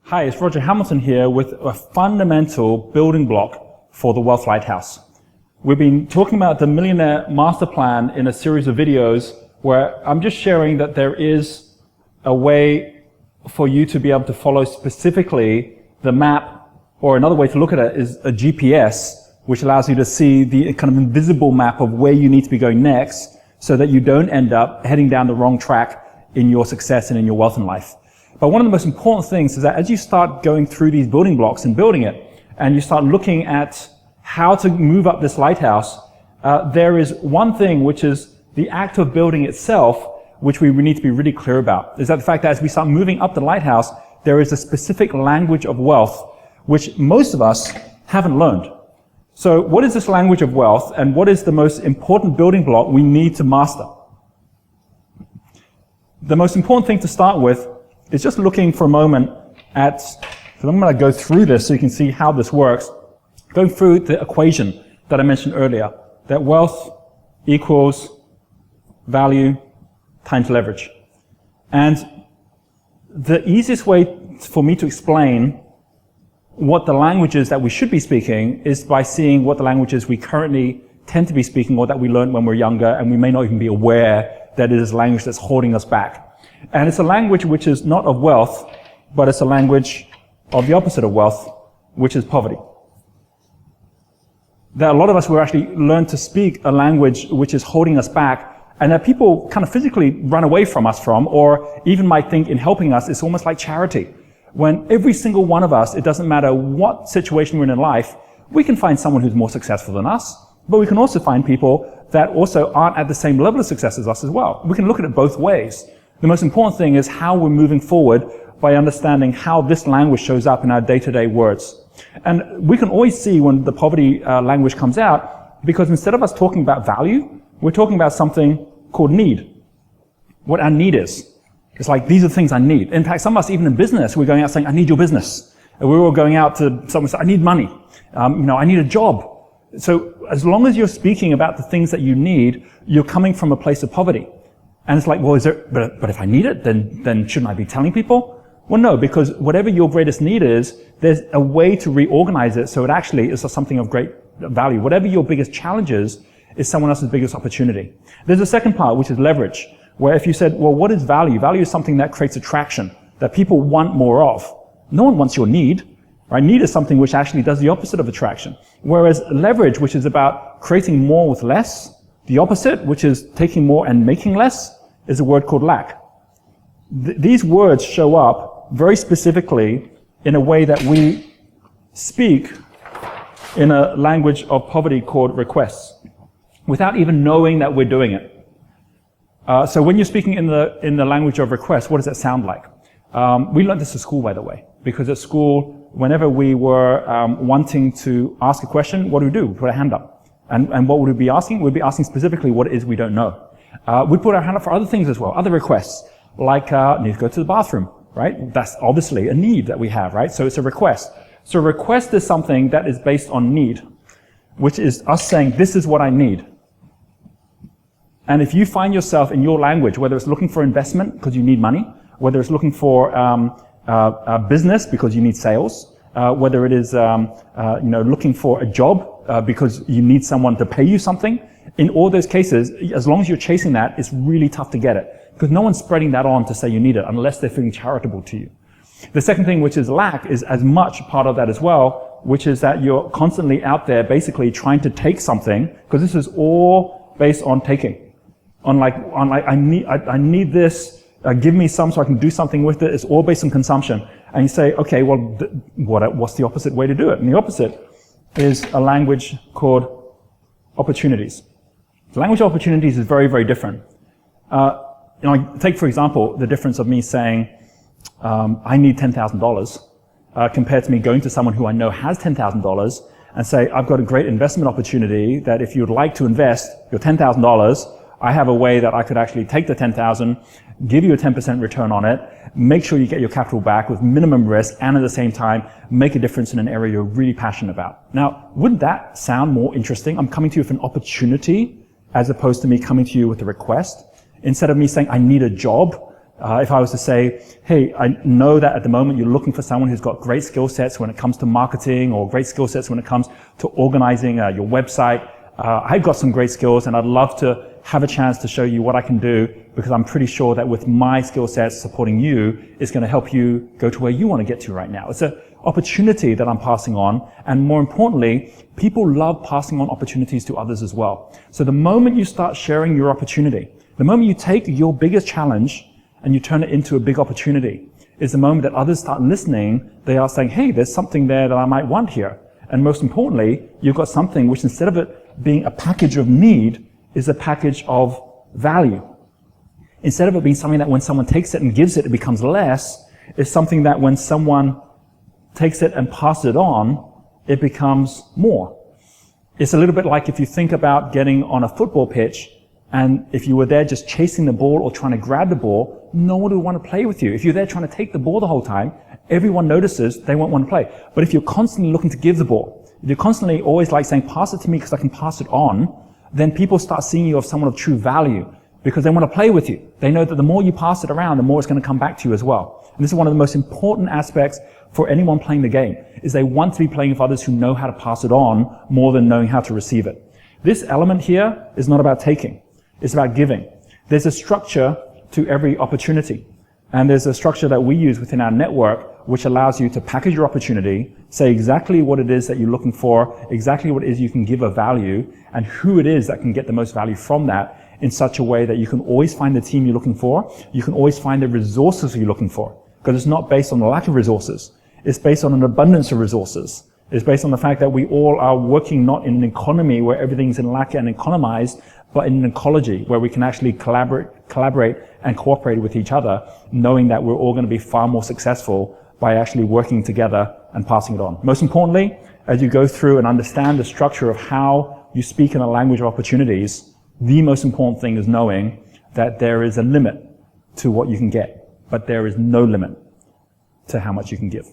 Hi, it's Roger Hamilton here with a fundamental building block for the Wealth Lighthouse. We've been talking about the Millionaire Master Plan in a series of videos where I'm just sharing that there is a way for you to be able to follow specifically the map, or another way to look at it is a GPS, which allows you to see the kind of invisible map of where you need to be going next so that you don't end up heading down the wrong track in your success and in your wealth in life. But one of the most important things is that as you start going through these building blocks and building it, and you start looking at how to move up this lighthouse, there is one thing which is the act of building itself, which we need to be really clear about, is that the fact that as we start moving up the lighthouse, there is a specific language of wealth, which most of us haven't learned. So what is this language of wealth, and what is the most important building block we need to master? The most important thing to start with is just looking for a moment at, so I'm going to go through this so you can see how this works, going through the equation that I mentioned earlier, that wealth equals value times leverage. And the easiest way for me to explain what the languages that we should be speaking is by seeing what the languages we currently tend to be speaking or that we learned when we're younger, and we may not even be aware that it is a language that's holding us back. And it's a language which is not of wealth, but it's a language of the opposite of wealth, which is poverty. That a lot of us will actually learn to speak a language which is holding us back, and that people kind of physically run away from us from, or even might think in helping us, it's almost like charity. When every single one of us, it doesn't matter what situation we're in life, we can find someone who's more successful than us, but we can also find people that also aren't at the same level of success as us as well. We can look at it both ways. The most important thing is how we're moving forward by understanding how this language shows up in our day-to-day words. And we can always see when the poverty language comes out, because instead of us talking about value, we're talking about something called need. What our need is. It's like, these are the things I need. In fact, some of us, even in business, we're going out saying, I need your business. And we're all going out to someone saying, I need money. I need a job. So as long as you're speaking about the things that you need, you're coming from a place of poverty. And it's like, well, but if I need it, then shouldn't I be telling people? Well, no, because whatever your greatest need is, there's a way to reorganize it so it actually is something of great value. Whatever your biggest challenge is someone else's biggest opportunity. There's a second part, which is leverage, where if you said, well, what is value? Value is something that creates attraction, that people want more of. No one wants your need, right? Need is something which actually does the opposite of attraction. Whereas leverage, which is about creating more with less, the opposite, which is taking more and making less, is a word called lack. These words show up very specifically in a way that we speak in a language of poverty called requests, without even knowing that we're doing it. So when you're speaking in the language of requests, what does that sound like? We learned this at school, by the way, because at school, whenever we were wanting to ask a question, what do? We put our hand up. And what would we be asking? We'd be asking specifically what it is we don't know. We put our hand up for other things as well, other requests, like need to go to the bathroom, right? That's obviously a need that we have, right? So it's a request. So a request is something that is based on need, which is us saying, this is what I need. And if you find yourself in your language, whether it's looking for investment because you need money, whether it's looking for business because you need sales, whether it is looking for a job because you need someone to pay you something, in all those cases, as long as you're chasing that, it's really tough to get it. Because no one's spreading that on to say you need it unless they're feeling charitable to you. The second thing, which is lack, is as much part of that as well, which is that you're constantly out there basically trying to take something, because this is all based on taking. I need this, give me some so I can do something with it. It's all based on consumption. And you say, okay, well, what's the opposite way to do it? And the opposite is a language called opportunities. The language of opportunities is very, very different. Take, for example, the difference of me saying, I need $10,000, compared to me going to someone who I know has $10,000 and say, I've got a great investment opportunity that if you'd like to invest your $10,000, I have a way that I could actually take the 10,000, give you a 10% return on it, make sure you get your capital back with minimum risk, and at the same time, make a difference in an area you're really passionate about. Now, wouldn't that sound more interesting? I'm coming to you with an opportunity as opposed to me coming to you with a request. Instead of me saying, I need a job, If I was to say, hey, I know that at the moment you're looking for someone who's got great skill sets when it comes to marketing or great skill sets when it comes to organizing your website. I've got some great skills and I'd love to have a chance to show you what I can do, because I'm pretty sure that with my skill sets supporting you, it's going to help you go to where you want to get to right now. It's an opportunity that I'm passing on, and more importantly, people love passing on opportunities to others as well. So the moment you start sharing your opportunity, the moment you take your biggest challenge and you turn it into a big opportunity, is the moment that others start listening. They are saying, hey, there's something there that I might want here. And most importantly, you've got something which, instead of it being a package of need, is a package of value. Instead of it being something that when someone takes it and gives it, it becomes less, it's something that when someone takes it and passes it on, it becomes more. It's a little bit like if you think about getting on a football pitch, and if you were there just chasing the ball or trying to grab the ball, no one would want to play with you. If you're there trying to take the ball the whole time, everyone notices, they won't want to play. But if you're constantly looking to give the ball, if you're constantly always like saying, pass it to me because I can pass it on, then people start seeing you as someone of true value because they want to play with you. They know that the more you pass it around, the more it's going to come back to you as well. And this is one of the most important aspects for anyone playing the game, is they want to be playing with others who know how to pass it on more than knowing how to receive it. This element here is not about taking. It's about giving. There's a structure to every opportunity. And there's a structure that we use within our network which allows you to package your opportunity, say exactly what it is that you're looking for, exactly what it is you can give a value, and who it is that can get the most value from that, in such a way that you can always find the team you're looking for, you can always find the resources you're looking for. Because it's not based on the lack of resources. It's based on an abundance of resources. It's based on the fact that we all are working not in an economy where everything's in lack and economized, but in an ecology where we can actually collaborate and cooperate with each other, knowing that we're all going to be far more successful by actually working together and passing it on. Most importantly, as you go through and understand the structure of how you speak in a language of opportunities, the most important thing is knowing that there is a limit to what you can get, but there is no limit to how much you can give.